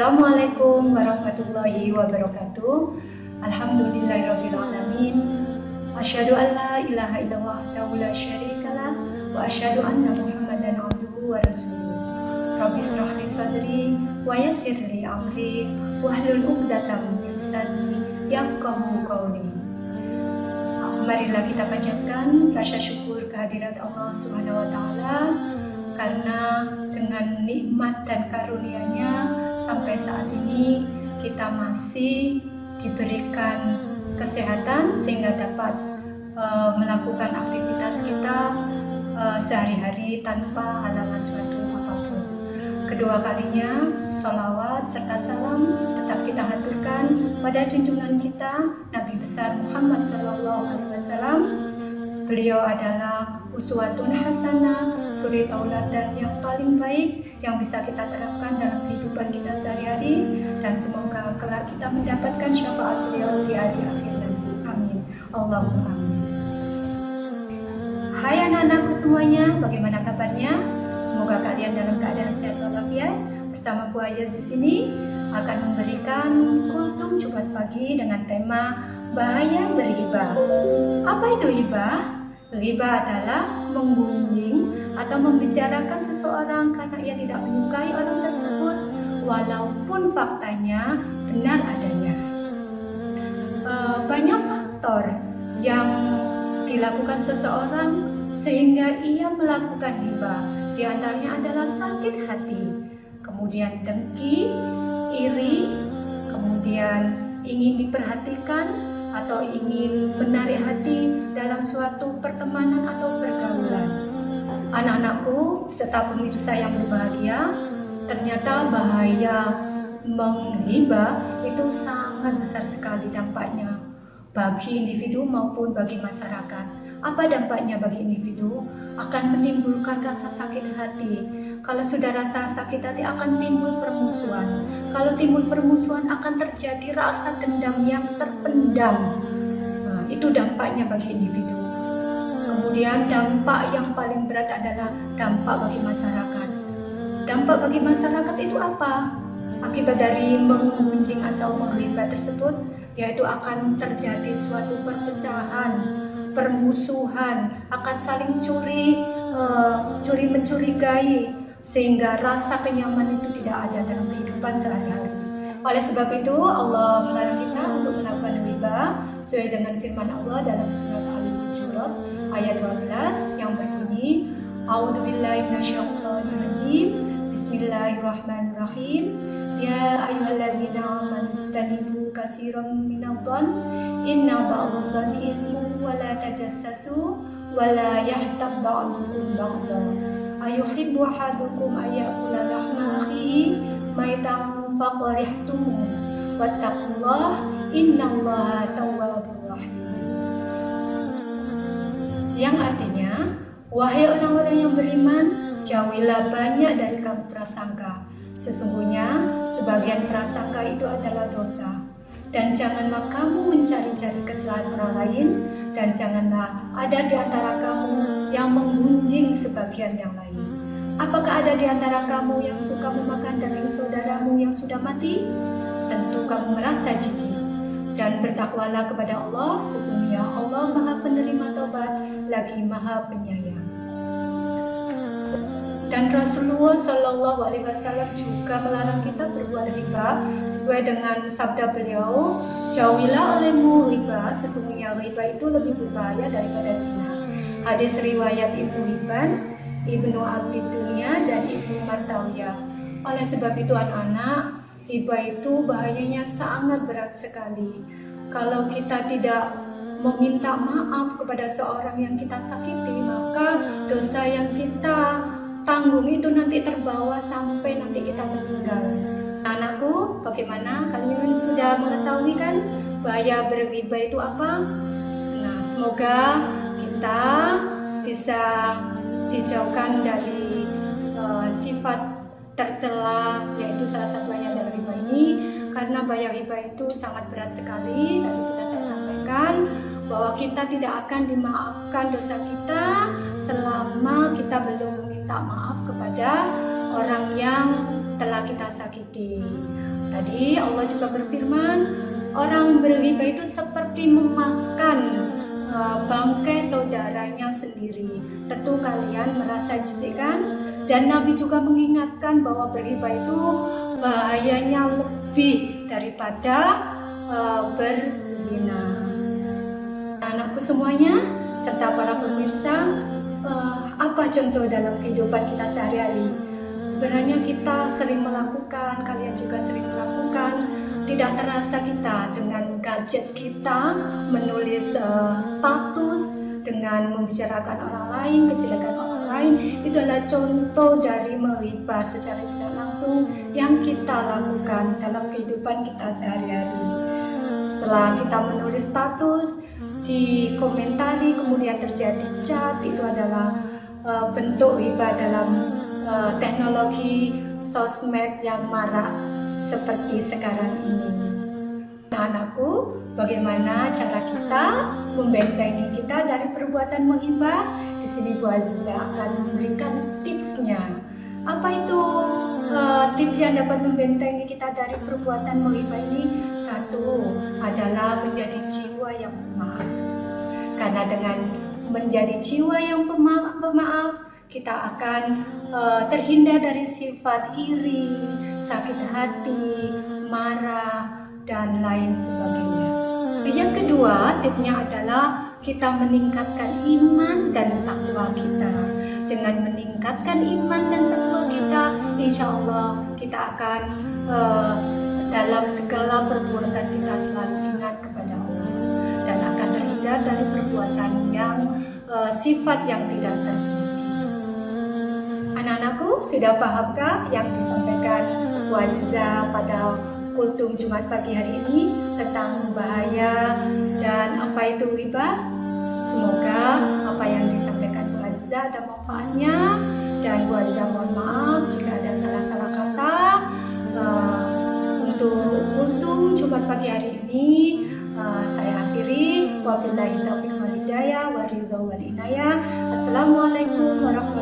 Assalamualaikum warahmatullahi wabarakatuh. Alhamdulillahirabbil alamin. Asyhadu an la ilaha illallah wahdahu la syarikalah wa asyhadu anna Muhammadan abduhu wa rasuluh. Rabbi shrah li sadri wa yassir li amri wahlul 'uqdatam min lisani yafqahu qawli. Marilah kita panjatkan rasa syukur kehadirat Allah Subhanahu wa taala karena dengan nikmat dan karunia-Nya sampai saat ini kita masih diberikan kesehatan sehingga dapat melakukan aktivitas kita sehari-hari tanpa halangan suatu apapun. Kedua kalinya sholawat serta salam tetap kita haturkan pada junjungan kita Nabi besar Muhammad SAW. Beliau adalah uswatun hasanah, suri tauladan yang paling baik yang bisa kita terapkan dalam kehidupan kita sehari-hari, dan semoga kelak kita mendapatkan syafaat beliau di hari akhir nanti. Amin. Allahumma amin. Hai anak-anakku semuanya, bagaimana kabarnya? Semoga kalian dalam keadaan sehat walafiat. Bersama Bu Ayaz di sini akan memberikan kultum Jumat pagi dengan tema bahaya berghibah. Apa itu ghibah? Ghibah adalah menggunjing atau membicarakan seseorang karena ia tidak menyukai orang tersebut walaupun faktanya benar adanya. Banyak faktor yang dilakukan seseorang sehingga ia melakukan ghibah. Di antaranya adalah sakit hati, kemudian dengki, iri, kemudian ingin diperhatikan atau ingin menarik hati dalam suatu pertemanan atau pergaulan. Anak-anakku serta pemirsa yang berbahagia, ternyata bahaya menghibah itu sangat besar sekali dampaknya bagi individu maupun bagi masyarakat. Apa dampaknya bagi individu? Akan menimbulkan rasa sakit hati. Kalau sudah rasa sakit hati akan timbul permusuhan. Kalau timbul permusuhan akan terjadi rasa dendam yang terpendam. Nah, itu dampaknya bagi individu. Kemudian dampak yang paling berat adalah dampak bagi masyarakat. Dampak bagi masyarakat itu apa? Akibat dari menggunjing atau menghibah tersebut, yaitu akan terjadi suatu perpecahan, permusuhan, akan saling curi mencurigai, sehingga rasa kenyamanan itu tidak ada dalam kehidupan sehari-hari. Oleh sebab itu Allah melarang kita untuk melakukan ghibah sesuai dengan firman Allah dalam surat Al-Hujurat ayat 12 yang berbunyi, A'udzubillahi minasyaitonirrajim, Bismillahirrahmanirrahim. Ya ayyuhalladzina amanu istanibu katsiran minadh-dhann inna ba'dadh-dhanni ismun wa la tajassasu wa la yahtab ba'dukum ba'dhan ayuhibbu ahadukum ayyakula lahma akhihi maitan faqarihtum wattaqullah innallaha tawwabur rahim. Yang artinya, wahai orang-orang yang beriman, jauhilah banyak dari kamu prasangka. Sesungguhnya sebagian prasangka itu adalah dosa. Dan janganlah kamu mencari-cari kesalahan orang lain, dan janganlah ada di antara kamu yang menggunjing sebagian yang lain. Apakah ada di antara kamu yang suka memakan daging saudaramu yang sudah mati? Tentu kamu merasa jijik. Dan bertakwalah kepada Allah, sesungguhnya Allah Maha Penerima Taubat lagi Maha Penyayang. Dan Rasulullah SAW juga melarang kita berbuat ghibah sesuai dengan sabda beliau, jauhilah olehmu ghibah, sesungguhnya ghibah itu lebih berbahaya daripada zina. Hadis riwayat Ibnu Hibban, Ibnu Abi Dunya, dan Ibnu Martawiyah. Oleh sebab itu anak-anak, ghibah itu bahayanya sangat berat sekali. Kalau kita tidak meminta maaf kepada seorang yang kita sakiti, maka dosa yang kita tanggung itu nanti terbawa sampai nanti kita meninggal. Anakku, bagaimana? Kalian sudah mengetahui kan bahaya berghibah itu apa? Nah, semoga kita bisa dijauhkan dari sifat tercela, yaitu salah satunya adalah ghibah ini, karena bahaya ghibah itu sangat berat sekali. Tadi sudah saya sampaikan bahwa kita tidak akan dimaafkan dosa kita selama kita belum meminta maaf kepada orang yang telah kita sakiti. Tadi Allah juga berfirman, orang berghibah itu seperti memakan bangkai saudaranya sendiri. Tentu kalian merasa jijik kan? Dan Nabi juga mengingatkan bahwa berghibah itu bahayanya lebih daripada berzina. Anakku semuanya serta para pemirsa, apa contoh dalam kehidupan kita sehari-hari? Sebenarnya kita sering melakukan, kalian juga sering melakukan. Tidak terasa kita dengan gadget kita menulis status, dengan membicarakan orang lain, kejelekan orang lain. Itu adalah contoh dari menghibah secara tidak langsung yang kita lakukan dalam kehidupan kita sehari-hari. Setelah kita menulis status, dikomentari, kemudian terjadi chat, itu adalah bentuk hibah dalam teknologi sosmed yang marak seperti sekarang ini. Anakku, bagaimana cara kita membentengi kita dari perbuatan menghibah? Di sini Bu Aziza akan memberikan tipsnya. Apa itu tips yang dapat membentengi kita dari perbuatan menghibah ini? Satu adalah menjadi jiwa yang pemaaf. Karena dengan menjadi jiwa yang pemaaf, kita akan terhindar dari sifat iri, sakit hati, marah, dan lain sebagainya. Yang kedua, tipsnya adalah kita meningkatkan iman dan takwa kita. Dengan meningkatkan iman dan takwa kita, insya Allah kita akan dalam segala perbuatan kita selalu ingat kepada Allah dan akan terhindar dari perbuatan yang sifat yang tidak terpuji. Anak-anakku, sudah pahamkah yang disampaikan Bu Aziza pada kultum Jumat pagi hari ini tentang bahaya dan apa itu ghibah? Semoga apa yang disampaikan Bu Aziza ada manfaatnya, dan Bu Aziza mohon maaf jika ada salah-salah kata. Untuk kultum Jumat pagi hari ini saya akhiri. Wabillahi taufiq wal hidayah, waridho wal inayah. Assalamualaikum warahmatullahi wabarakatuh.